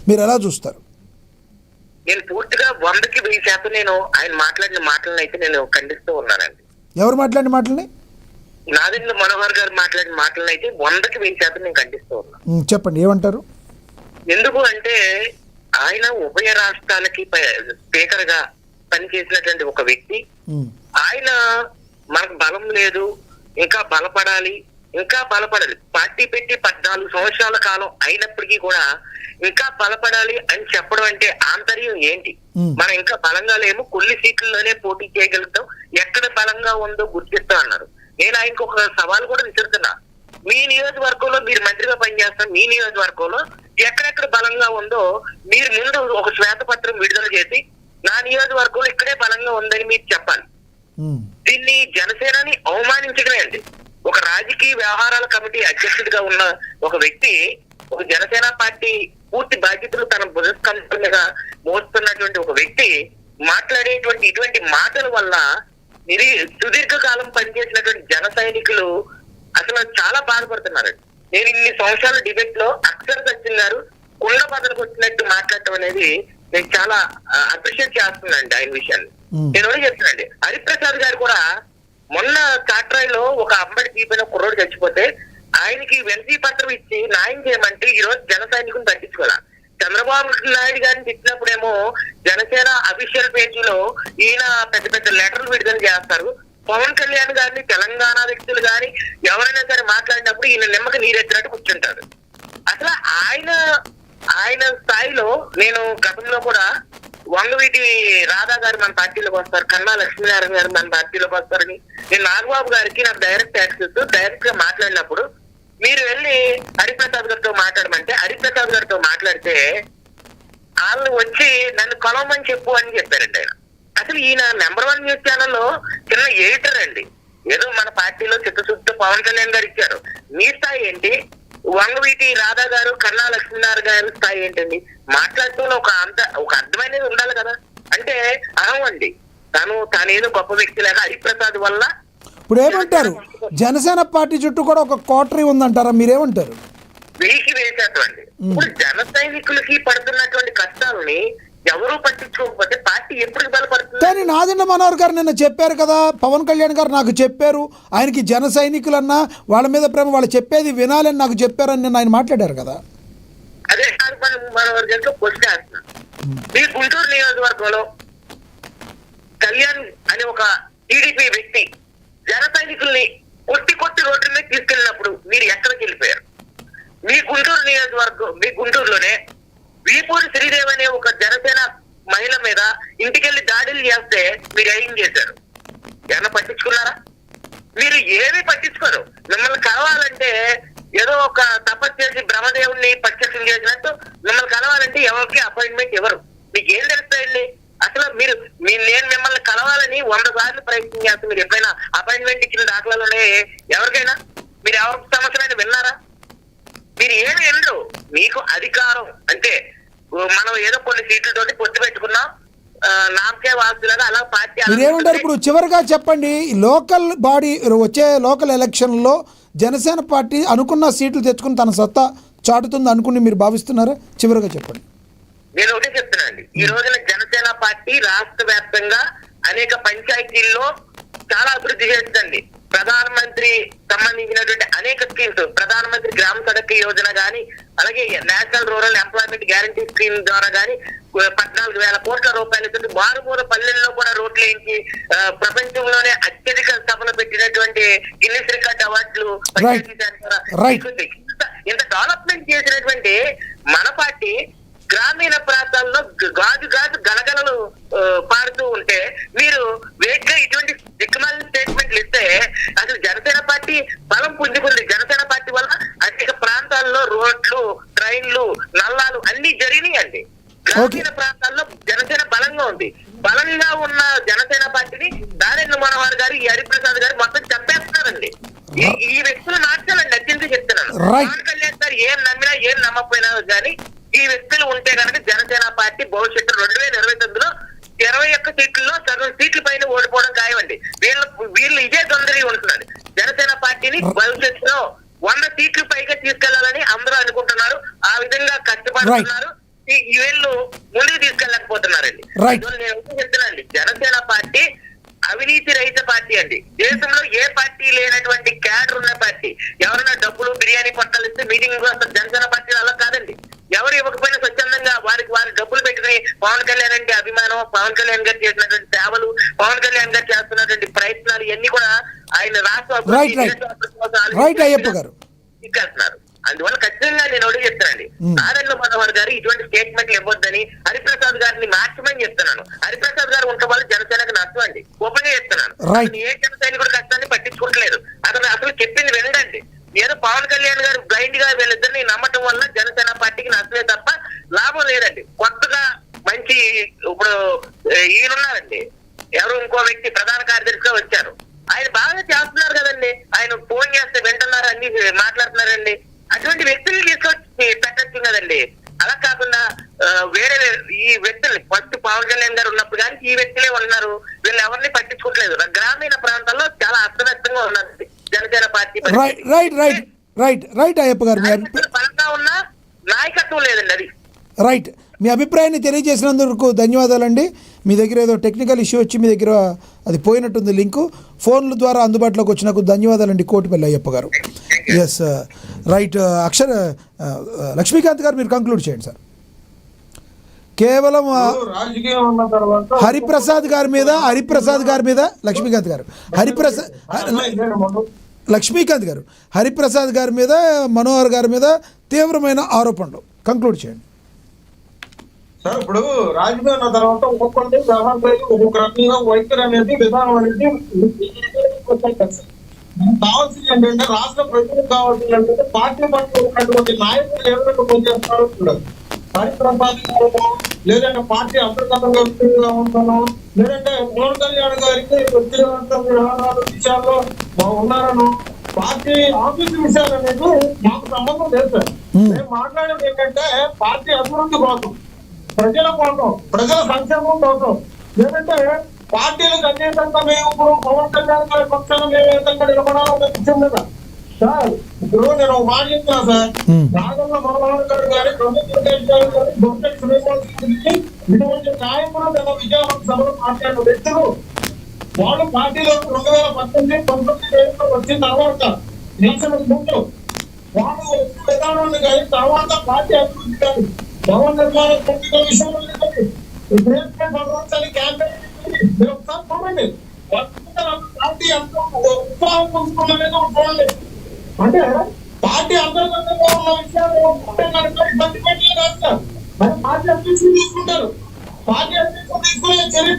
మీరు ఎలా చూస్తారు? నేను పూర్తిగా 100% నేను ఆయన మాట్లాడిన మాటలను అయితే నేను ఖండిస్తూ ఉన్నానండి. ఎవరు మాట్లాడిన మాటలని? నాదెండ్ల మనోహర్ గారు మాట్లాడిన మాటలను అయితే 100% నేను ఖండిస్తూ ఉన్నాను. చెప్పండి, ఏమంటారు? ఎందుకు అంటే ఆయన ఉభయ రాష్ట్రాలకి స్పీకర్ గా పనిచేసినటువంటి ఒక వ్యక్తి. ఆయన మనకు బలం లేదు, ఇంకా బలపడాలి, పార్టీ పెట్టి 14 సంవత్సరాల కాలం అయినప్పటికీ కూడా ఇంకా బలపడాలి అని చెప్పడం అంటే ఆంతర్యం ఏంటి? మనం ఇంకా బలంగా లేము, కొన్ని సీట్లలోనే పోటీ చేయగలుగుతాం, ఎక్కడ బలంగా ఉందో గుర్తిస్తా అన్నారు. నేను ఆయనకు ఒక సవాల్ కూడా విసురుతున్నా. మీ నియోజకవర్గంలో మీరు మంత్రిగా పనిచేస్తున్న మీ నియోజకవర్గంలో ఎక్కడెక్కడ బలంగా ఉందో మీరు ముందు ఒక శ్వేతపత్రం విడుదల చేసి నా నియోజకవర్గంలో ఇక్కడే బలంగా ఉందని మీరు చెప్పాలి. దీన్ని జనసేనని అవమానించడమే అండి. ఒక రాజకీయ వ్యవహారాల కమిటీ అధ్యక్షుడిగా ఉన్న ఒక వ్యక్తి, ఒక జనసేన పార్టీ పూర్తి బాధ్యతలు తన భుజస్కంధం మీద మోస్తున్నటువంటి ఒక వ్యక్తి మాట్లాడేటువంటి ఇటువంటి మాటల వల్ల సుదీర్ఘకాలం పనిచేసినటువంటి జన సైనికులు అసలు చాలా బాధపడుతున్నారండి. నేను ఇన్ని సంవత్సరాల డిబేట్ లో అక్షర సత్యం గారు కుండ బదలకు వచ్చినట్టు మాట్లాడటం అనేది నేను చాలా అప్రిషియేట్ చేస్తున్నానండి ఆయన విషయాన్ని. నేను కూడా చెప్తున్నానండి, హరిప్రసాద్ గారు కూడా మొన్న కాట్రాయిలో ఒక అమ్మడి తీపిన కుర్రోడు చచ్చిపోతే ఆయనకి వెంటనే పత్రం ఇచ్చి న్యాయం చేయమంటే ఈ రోజు జన సైనికుని తగ్గించుకోవాలా. చంద్రబాబు నాయుడు గారిని తిట్టినప్పుడేమో జనసేన అఫీషియల్ పేజీలో ఈయన పెద్ద పెద్ద లెటర్లు విడుదల చేస్తారు. పవన్ కళ్యాణ్ గారిని తెలంగాణ వ్యక్తులు గాని ఎవరైనా సరే మాట్లాడినప్పుడు ఈయన నిమ్మకి నీరెత్తినట్టు కూర్చుంటారు. అసలు ఆయన స్థాయిలో నేను గతంలో కూడా వంగవీటి రాధా గారు మన పార్టీలోకి వస్తారు, కన్నా లక్ష్మీనారాయణ గారు మన పార్టీలోకి వస్తారని నేను నాగబాబు గారికి నాకు డైరెక్ట్ యాక్సెస్ డైరెక్ట్ గా మాట్లాడినప్పుడు మీరు వెళ్ళి హరిప్రసాద్ గారితో మాట్లాడమంటే హరిప్రసాద్ గారితో మాట్లాడితే వాళ్ళు వచ్చి నన్ను కలవమని చెప్పు అని చెప్పారండి ఆయన. అసలు ఈయన నెంబర్ 1 న్యూస్ ఛానల్లో చిన్న ఎడిటర్ అండి. ఏదో మన పార్టీలో చిత్తశుద్ధి పవన్ కళ్యాణ్ గారు ఇచ్చారు. మీ స్థాయి ఏంటి? వంగవీటి రాధా గారు, కన్నా లక్ష్మీనారాయణ గారి స్థాయి ఏంటండి? మాట్లాడుతూ ఒక అర్థమైనది ఉండాలి కదా. అంటే అహం అండి, తానేదో గొప్ప వ్యక్తి లేక హరిప్రసాద్ వల్ల. ఇప్పుడు ఏమంటారు, జనసేన పార్టీ చుట్టూ కూడా ఒక కోటరీ ఉందంటారా? మీరేమంటారు? వేసి వేసేద్దాం అండి. ఇప్పుడు జన సైనికులకి పడుతున్నటువంటి కష్టాలని ఎవరు పట్టించుకోకపోతే పార్టీ ఎప్పుడు బలపడుతుంది? కానీ నాదెండ్ల మనోహర్ గారు నిన్న చెప్పారు కదా, పవన్ కళ్యాణ్ గారు నాకు చెప్పారు, ఆయనకి జన సైనికులన్నా వాళ్ళ మీద ప్రేమ, వాళ్ళు చెప్పేది వినాలని నాకు చెప్పారని నిన్న ఆయన మాట్లాడారు కదా. అదే మనోహర్ గారితో క్వశ్చన్ వేస్తున్నాం. మీ గుంటూరు నియోజకవర్గంలో కళ్యాణ్ అనే ఒక టీడీపీ వ్యక్తి జన సైనికుల్ని కొట్టి రోడ్డు మీద తీసుకెళ్ళినప్పుడు మీరు ఎక్కడికి వెళ్ళిపోయారు? మీ గుంటూరు నియోజకవర్గం, మీ గుంటూరులోనే వీపూరి శ్రీదేవి అనే ఒక జనసేన మహిళ మీద ఇంటికెళ్లి దాడులు చేస్తే మీరు ఏం చేశారు? ఏమన్నా పట్టించుకున్నారా? మీరు ఏమీ పట్టించుకోరు. మిమ్మల్ని కలవాలంటే ఏదో ఒక తపస్సు చేసి బ్రహ్మదేవుణ్ణి ప్రత్యక్షం చేసినట్టు మిమ్మల్ని కలవాలంటే ఎవరికి అపాయింట్మెంట్ ఇవ్వరు. మీకు ఏం తెలుస్తాయండి? అసలు నేను మిమ్మల్ని కలవాలని 100 సార్లు ప్రయత్నం చేస్తే మీరు ఎప్పుడైనా అపాయింట్మెంట్ ఇచ్చిన దాఖలాలు ఉన్నాయి ఎవరికైనా? మీరు ఎవరికి సమస్యలైనా విన్నారా? మీరు ఏమి వినరు. మీకు అధికారం అంటే మనం ఏదో కొన్ని సీట్లతోటి పొత్తు పెట్టుకున్నాం, నామకే వాస్తులాగా అలా పార్టీ. మీరేమంటారు? ఇప్పుడు చివరిగా చెప్పండి, లోకల్ బాడీ వచ్చే లోకల్ ఎలక్షన్లో జనసేన పార్టీ అనుకున్న సీట్లు తెచ్చుకుని తన సత్తా చాటుతుంది అనుకుని మీరు భావిస్తున్నారా? చివరిగా చెప్పండి. నేను ఒకటే చెప్తున్నానండి, ఈ రోజున జనసేన పార్టీ రాష్ట్ర వ్యాప్తంగా అనేక పంచాయతీల్లో చాలా అభివృద్ధి చేస్తుంది. ప్రధానమంత్రి సంబంధించినటువంటి అనేక స్కీమ్స్, ప్రధానమంత్రి గ్రామ సడక్ యోజన గాని, అలాగే national rural employment guarantee scheme ద్వారా గాని 14,000 కోట్ల రూపాయలతో మారుమూల పల్లెల్లో కూడా రోడ్లు వేయించి ప్రపంచంలోనే అత్యధిక సభలు పెట్టినటువంటి గిన్నిస్ రికార్డ్ అవార్డులు ఇంత డెవలప్మెంట్ చేసినటువంటి మన పార్టీ గ్రామీణ ప్రాంతాల్లో గాజు గలగలలు పాడుతూ ఉంటే మీరు వేగ్గా ఇటువంటి దిక్కుమాలిన స్టేట్మెంట్లు ఇస్తే అసలు జనసేన పార్టీ బలం పుంజుకుంది. జనసేన పార్టీ వల్ల అనేక ప్రాంతాల్లో రోడ్లు, ట్రైన్లు, నల్లాలు అన్ని జరిగినాయండి. గ్రామీణ ప్రాంతాల్లో జనసేన బలంగా ఉంది. బలంగా ఉన్న జనసేన పార్టీని నాదెండ్ల మనోహర్ గారు, ఈ హరిప్రసాద్ గారు మొత్తం చంపేస్తున్నారండి. ఈ వ్యక్తులు నాట్యాలని నచ్చింది చెప్తున్నాను. పవన్ కళ్యాణ్ గారు ఏం నమ్మినా ఏం నమ్మకపోయినా కానీ ఈ వ్యక్తులు ఉంటే కనుక జనసేన పార్టీ భవిష్యత్తు 2029లో 21 సీట్లలో సగం సీట్ల పైన ఓడిపోవడం ఖాయమండి. వీళ్ళు ఇదే తొందరగా ఉంటున్నారు. జనసేన పార్టీని భవిష్యత్తులో 100 సీట్లు పైగా తీసుకెళ్లాలని అందరూ అనుకుంటున్నారు. ఆ విధంగా కష్టపడుతున్నారు. ఈ వేళ్ళు ముందుకు తీసుకెళ్ళకపోతున్నారండి. Right. నేను ఒకటి చెప్తున్నానండి, జనసేన పార్టీ అవినీతి రహిత పార్టీ అండి. దేశంలో ఏ పార్టీ లేనటువంటి క్యాడర్ ఉన్న పార్టీ. ఎవరైనా డబ్బులు బిర్యానీ పొట్టాలు ఇస్తే మీటింగ్ వస్తారు. జనసేన పార్టీ అలా కాదండి. ఎవరు ఇవ్వకపోయినా స్వచ్ఛందంగా వారి డబ్బులు పెట్టుకుని పవన్ కళ్యాణ్ అంటే అభిమానం, పవన్ కళ్యాణ్ గారు చేసినటువంటి సేవలు, పవన్ కళ్యాణ్ గారు చేస్తున్నటువంటి ప్రయత్నాలు ఇవన్నీ కూడా ఆయన రాష్ట్ర Right, right, అయ్యప్ప గారు. తీసుకెళ్తున్నారు. అందువల్ల ఖచ్చితంగా నేను ఒకటి చెప్తానండి, నారాయణ మనోహర్ గారు ఇటువంటి స్టేట్మెంట్లు ఇవ్వద్దని హరిప్రసాద్ గారిని మార్చమని చెప్తున్నాను. హరిప్రసాద్ గారు ఉంటే వాళ్ళు జనసేనకు నష్టం అండి. ఓపెన్ చెప్తున్నాను. Right. ఏ జన సైనికుడు కష్టాన్ని పట్టించుకోవట్లేదు. అసలు చెప్పింది వినండి. ఏదో పవన్ కళ్యాణ్ గారు బ్లైండ్ గా వీళ్ళిద్దరిని నమ్మటం వల్ల జనసేన పార్టీకి నష్టమే తప్ప లాభం లేదండి. కొత్తగా మంచి ఇప్పుడు ఈయనున్నారండి, ఎవరు ఇంకో వ్యక్తి ప్రధాన కార్యదర్శిగా వచ్చారు. ఆయన బాగా చేస్తున్నారు కదండి. ఆయన ఫోన్ చేస్తే వింటున్నారు, అన్ని మాట్లాడుతున్నారండి. అటువంటి వ్యక్తులు తీసుకొచ్చి పెట్టచ్చు కదండి. అలా కాకుండా వేరే ఈ వ్యక్తులు ఫస్ట్ పవన్ కళ్యాణ్ గారు ఉన్నప్పుడు కానీ ఈ వ్యక్తులే ఉన్నారు. వీళ్ళు ఎవరిని పట్టించుకోవట్లేదు. గ్రామీణ ప్రాంతాల్లో చాలా అస్తవ్యస్తంగా ఉన్నది జనసేన పార్టీ. రైట్ అయ్యప్ప గారు, బలంగా ఉన్న నాయకత్వం లేదండి. అది రైట్. మీ అభిప్రాయాన్ని తెలియజేసినందుకు ధన్యవాదాలండి. మీ దగ్గర ఏదో టెక్నికల్ ఇష్యూ వచ్చి మీ దగ్గర అది పోయినట్టుంది లింకు. ఫోన్ల ద్వారా అందుబాటులోకి వచ్చినందుకు ధన్యవాదాలండి కోటిపల్లి అయ్యప్ప గారు. Yes right. లక్ష్మీకాంత్ గారు మీరు కంక్లూడ్ చేయండి సార్. కేవలం హరిప్రసాద్ గారి మీద లక్ష్మీకాంత్ గారు హరిప్రసాద్ గారి మీద మనోహర్ గారి మీద తీవ్రమైన ఆరోపణలు. కంక్లూడ్ చేయండి సార్. ఇప్పుడు రాజకీయం అన్న తర్వాత ఒక్కొక్కటి వ్యవహారాలు ఒక్కొక్క రకంగా వైఖరి అనేది విధానం అనేది కావాల్సింది ఏంటంటే రాష్ట్ర ప్రజలకు కావాల్సింది ఏంటంటే పార్టీ పట్ల ఉన్నటువంటి నాయకులు ఎవరైనా పనిచేస్తారో చూడాలి. కార్యక్రమాలు లేదంటే పార్టీ అంతర్గతంగా వ్యక్తిగా ఉంటాను, లేదంటే పవన్ కళ్యాణ్ గారికి వ్యక్తిగత వ్యవహారాల విషయాల్లో ఉన్నారను పార్టీ ఆఫీసు విషయాలు అనేది మాకు సంబంధం లేదు సార్. మేము మాట్లాడేది ఏంటంటే పార్టీ అభివృద్ధి కోసం, ప్రజల కోసం, ప్రజల సంక్షేమం కోసం. లేదంటే పార్టీలకు అతీతంగా మేము ఇప్పుడు పవన్ కళ్యాణ్ గారి పక్షాన మేము ఏదంగా నిలబడాలనే విషయం మీద సార్. ఇప్పుడు నేను ఒక మాట చెప్తున్నా సార్, నాగల్ల మనోహర్ గారు గారి ఇటువంటి నాయకులు తన విజయవంత సభలో మాట్లాడిన వ్యక్తులు వాళ్ళు పార్టీలో 2018-19 వచ్చిన తర్వాత నిలిచిన ముందు వాళ్ళు విధానాన్ని కానీ తర్వాత పార్టీ అభివృద్ధి కానీ భవన నిర్మాణ విషయంలో క్యాంపెయిన్ మీరు ఒకసారి చూడండి. పార్టీ అంత ఉత్సాహం పొందుతున్నదో చూడండి. అంటే పార్టీ అంతర్గతంగా ఉన్న విషయాలు ఇబ్బంది పెట్టలేదు సార్. మరి పార్టీ అధ్యక్షులు తీసుకుంటారు. పార్టీ అధ్యక్షులు తీసుకునే చర్య